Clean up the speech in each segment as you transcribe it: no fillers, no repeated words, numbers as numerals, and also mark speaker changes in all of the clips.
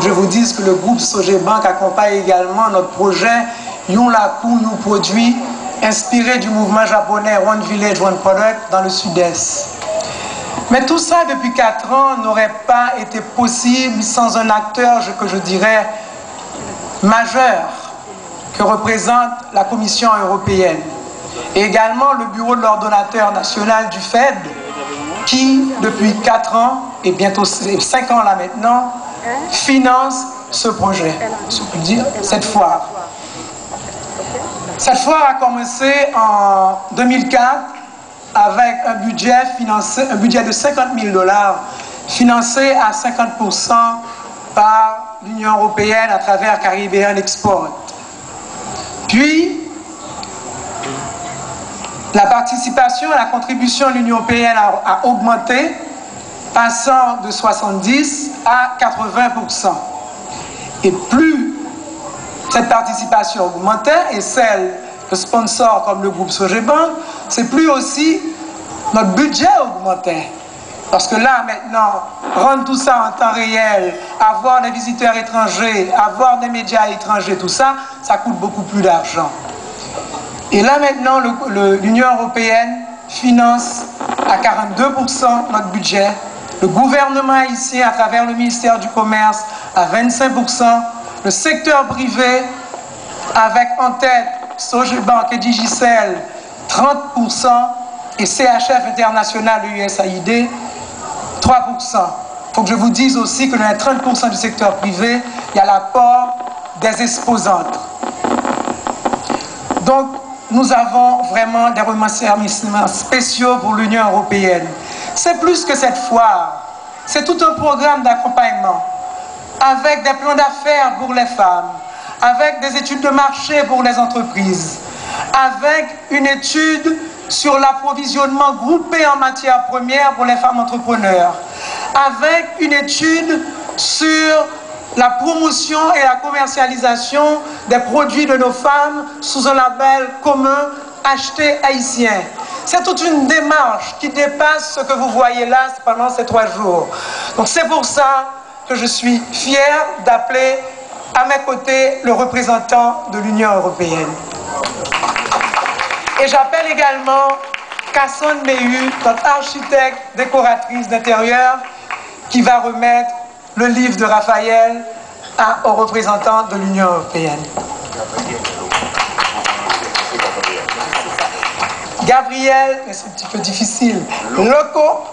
Speaker 1: que je vous dise que le groupe Sogebank accompagne également notre projet Yonlaku nous produit, inspiré du mouvement japonais One Village, One Product dans le sud-est. Mais tout ça, depuis 4 ans, n'aurait pas été possible sans un acteur que je dirais majeur, que représente la Commission européenne. Et également le bureau de l'ordonnateur national du FED, qui, depuis 4 ans, et bientôt 5 ans là maintenant, finance ce projet, cette foire. Cette foire a commencé en 2004 avec un budget de 50 000 $, financé à 50% par l'Union européenne à travers Caribbean Export. Puis, la participation, la contribution de l'Union européenne a augmenté, passant de 70 à 80%. Et plus cette participation augmentait, et celle de sponsors comme le groupe Sogebank, c'est plus aussi notre budget augmentait. Parce que là, maintenant, rendre tout ça en temps réel, avoir des visiteurs étrangers, avoir des médias étrangers, tout ça, ça coûte beaucoup plus d'argent. Et là, maintenant, l'Union européenne finance à 42% notre budget. Le gouvernement haïtien, à travers le ministère du Commerce, à 25%. Le secteur privé, avec en tête Sogebank et Digicel, 30%. Et CHF international, le USAID, 3%. Il faut que je vous dise aussi que dans les 30% du secteur privé, il y a l'apport des exposantes. Donc, nous avons vraiment des remerciements spéciaux pour l'Union européenne. C'est plus que cette foire. C'est tout un programme d'accompagnement, avec des plans d'affaires pour les femmes, avec des études de marché pour les entreprises, avec une étude sur l'approvisionnement groupé en matières premières pour les femmes entrepreneurs, avec une étude sur la promotion et la commercialisation des produits de nos femmes sous un label commun acheté haïtien. C'est toute une démarche qui dépasse ce que vous voyez là pendant ces 3 jours. Donc c'est pour ça que je suis fier d'appeler à mes côtés le représentant de l'Union européenne. Et j'appelle également Cassandre Mehu, notre architecte décoratrice d'intérieur, qui va remettre le livre de Raphaël aux représentants de l'Union européenne. Gabriel, mais c'est un petit peu difficile. Monaco.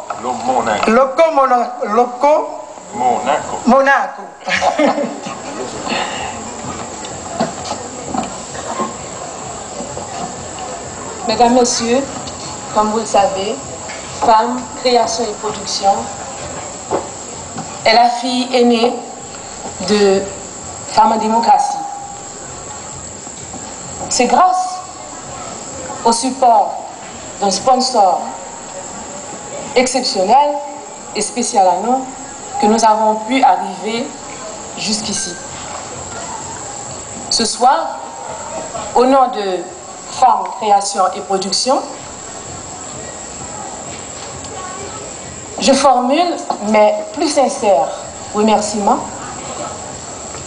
Speaker 2: Mesdames, Messieurs, comme vous le savez, Femmes, Création et Production est la fille aînée de Femmes en démocratie. C'est grâce au support d'un sponsor exceptionnel et spécial à nous que nous avons pu arriver jusqu'ici. Ce soir, au nom de Femmes, Création et Production, je formule mes plus sincères remerciements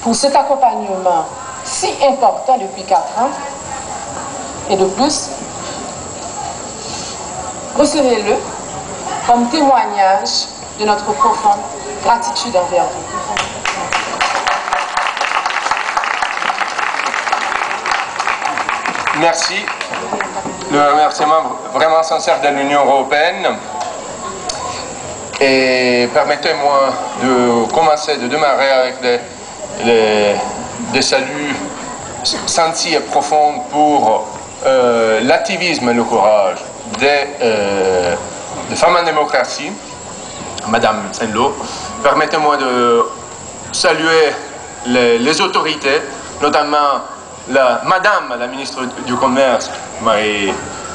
Speaker 2: pour cet accompagnement si important depuis 4 ans. Et de plus, recevez-le comme témoignage de notre profonde gratitude envers vous.
Speaker 3: Merci. Le remerciement vraiment sincère de l'Union européenne. Et permettez-moi de commencer, de démarrer avec des saluts sentis et profonds pour l'activisme et le courage des femmes en démocratie. Madame Saint-Lô, permettez-moi de saluer les autorités, notamment Madame la ministre du Commerce,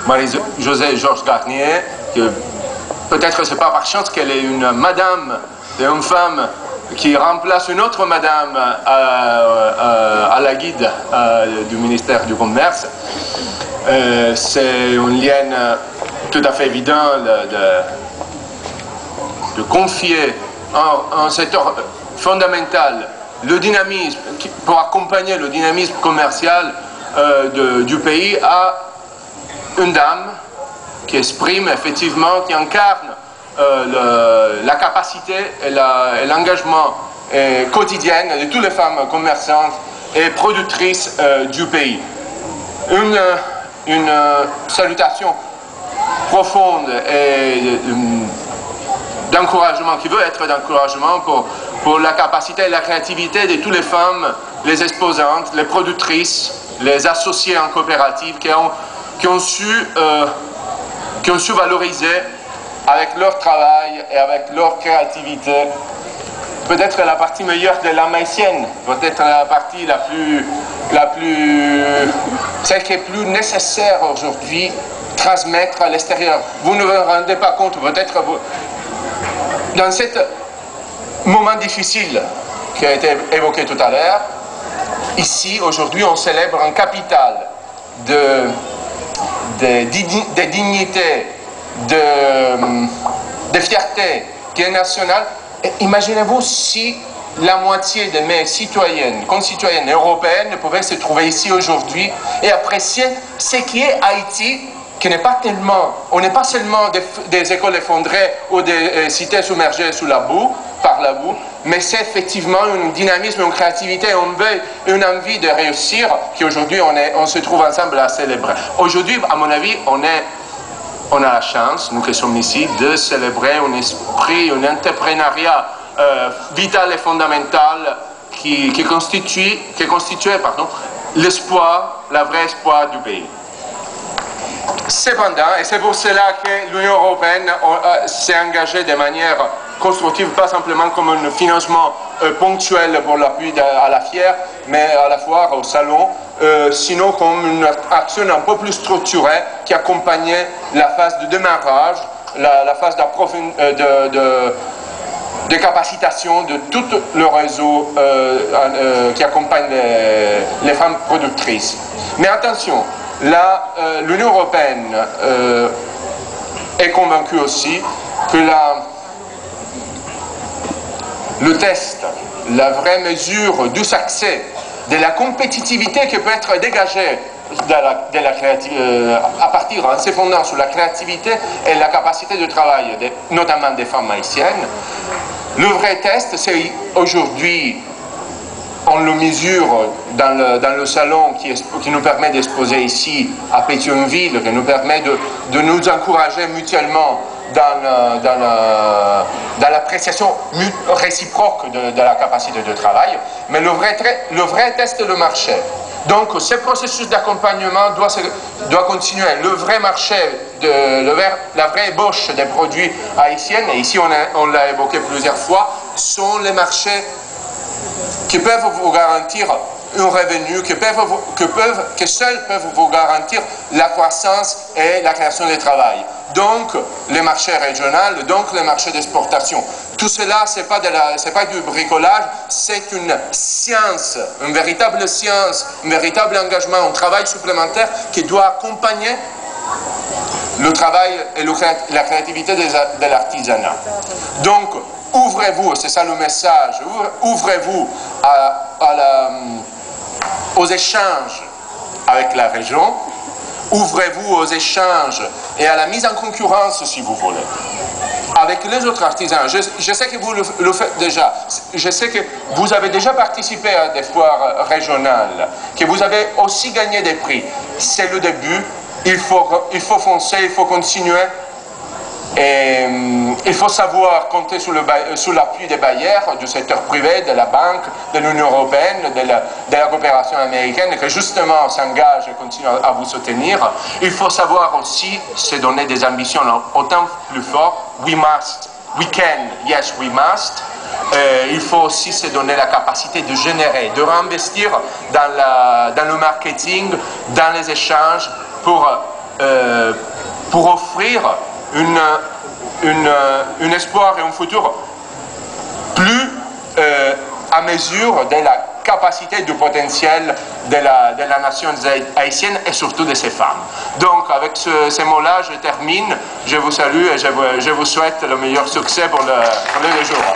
Speaker 3: Marie-Josée Georges Garnier, que peut-être c'est pas par chance qu'elle est une madame et une femme qui remplace une autre madame à la guide du ministère du Commerce. C'est un lien tout à fait évident de confier un secteur fondamental le dynamisme, pour accompagner le dynamisme commercial du pays, à une dame qui exprime effectivement, qui incarne la capacité et l'engagement quotidien de toutes les femmes commerçantes et productrices du pays. Une salutation profonde et d'encouragement, qui veut être d'encouragement pour la capacité et la créativité de toutes les femmes, les exposantes, les productrices, les associés en coopérative qui ont su valoriser avec leur travail et avec leur créativité peut-être la partie meilleure de l'âme haïtienne, peut-être la partie celle qui est plus nécessaire aujourd'hui transmettre à l'extérieur. Vous ne vous rendez pas compte, peut-être dans ce moment difficile qui a été évoqué tout à l'heure, ici aujourd'hui on célèbre un capital de dignité, de fierté qui est nationale. Imaginez-vous si la moitié de mes concitoyennes européennes pouvaient se trouver ici aujourd'hui et apprécier ce qui est Haïti, qui n'est pas tellement, on n'est pas seulement des écoles effondrées ou des cités submergées par la boue, mais c'est effectivement un dynamisme, une créativité, une envie de réussir qu'aujourd'hui on se trouve ensemble à célébrer. Aujourd'hui, à mon avis, on a la chance, nous qui sommes ici, de célébrer un esprit, un entrepreneuriat vital et fondamental qui constituait l'espoir, le vrai espoir du pays. Cependant, et c'est pour cela que l'Union européenne s'est engagée de manière constructive, pas simplement comme un financement ponctuel pour l'appui à la fière, mais à la foire, au salon, sinon comme une action un peu plus structurée qui accompagnait la phase de démarrage, la phase de capacitation de tout le réseau qui accompagne les femmes productrices. Mais attention, là, l'Union européenne est convaincue aussi que le test, la vraie mesure du succès, de la compétitivité qui peut être dégagée à partir, en se fondant sur la créativité et la capacité de travail, notamment des femmes haïtiennes. Le vrai test, c'est aujourd'hui, on le mesure dans le salon qui nous permet d'exposer ici à Pétionville, qui nous permet de nous encourager mutuellement dans l'appréciation réciproque de la capacité de travail. Mais le vrai test est le marché. Donc ce processus d'accompagnement doit continuer. Le vrai marché, la vraie ébauche des produits haïtiens, et ici on l'a évoqué plusieurs fois, sont les marchés qui peuvent vous garantir un revenu, que seuls peuvent vous garantir la croissance et la création de travail. Donc, les marchés régionaux, donc les marchés d'exportation. Tout cela, ce n'est pas du bricolage, c'est une science, une véritable science, un véritable engagement, un travail supplémentaire qui doit accompagner le travail et la créativité de l'artisanat. Donc, ouvrez-vous, c'est ça le message, ouvrez-vous aux échanges avec la région, ouvrez-vous aux échanges et à la mise en concurrence, si vous voulez, avec les autres artisans. Je sais que vous le faites déjà. Je sais que vous avez déjà participé à des foires régionales, que vous avez aussi gagné des prix. C'est le début. Il faut foncer, il faut continuer. Et il faut savoir compter sur l'appui des bailleurs, du secteur privé, de la banque, de l'Union européenne, de la coopération américaine, qui justement s'engage et continue à vous soutenir. Il faut savoir aussi se donner des ambitions autant plus fortes. We must, we can, yes, we must. Il faut aussi se donner la capacité de générer, de réinvestir dans le marketing, dans les échanges, pour offrir un espoir et un futur plus à mesure de la capacité, du potentiel de la nation haïtienne et surtout de ses femmes. Donc avec ces mots-là, je termine. Je vous salue et je vous souhaite le meilleur succès pour les jours.